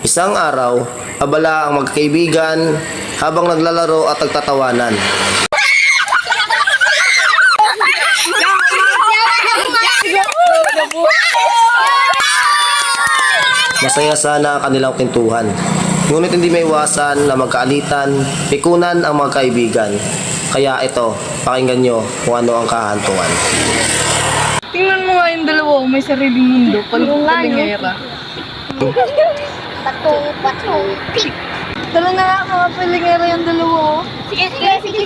Isang araw, abala ang magkaibigan habang naglalaro at nagtatawanan. Masaya sana ang kanilang kwentuhan. Ngunit hindi may iwasan na magkaalitan, pikunan ang mga kaibigan. Kaya ito, pakinggan nyo kung ano ang kahantungan. Tingnan mo nga yung dalawa, may sariling mundo, palingera. Patong. Tala na nga mga palingera yung dalawa. Sige.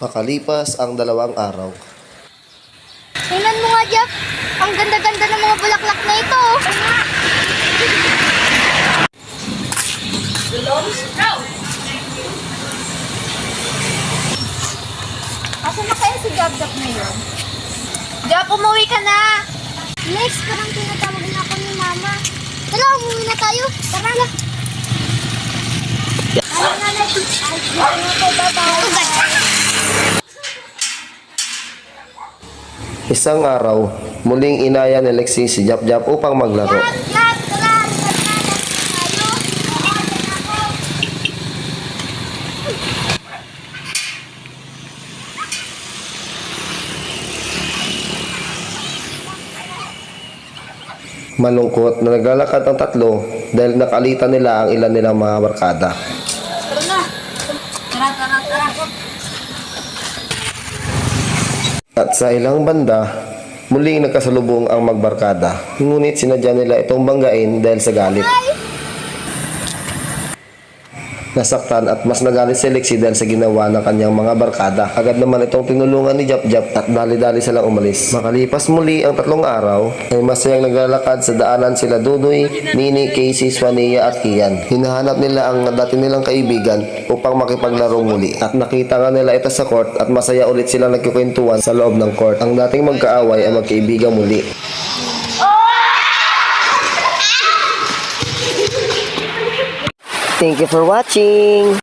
Makalipas ang 2 araw. Tingnan mo nga, Jeff. Ang ganda-ganda ng mga bulaklak na ito. Asa na kaya si Jab-Jab na yun? Jeff, umuwi ka na. Lex, parang tinatawag na ako ni Mama. Tara, umuwi na tayo. Tara na. Isang araw, muling inaya ni Lexie si Jab-Jab upang maglaro. Jab, tara. Tayo. Malungkot na naglalakad ang tatlo dahil nakalitan nila ang ilan nilang mga barkada. Tara. At sa ilang banda, muling nagkasalubong ang magbarkada. Ngunit sinadya nila itong banggain dahil sa galit. Nasaktan at mas nagalit si Lexie dahil sa ginawa ng kanyang mga barkada. Agad naman itong tinulungan ni Jab-Jab at dali-dali silang umalis. Makalipas muli ang 3 araw, ay masayang naglalakad sa daanan sila Dudoy, Nini, Casey, Swania at Kian. Hinahanap nila ang dati nilang kaibigan upang makipaglaro muli. At nakita nga nila ito sa court at masaya ulit silang nagkukwentuhan sa loob ng court. Ang dating magkaaway ay magkaibigan muli. Thank you for watching.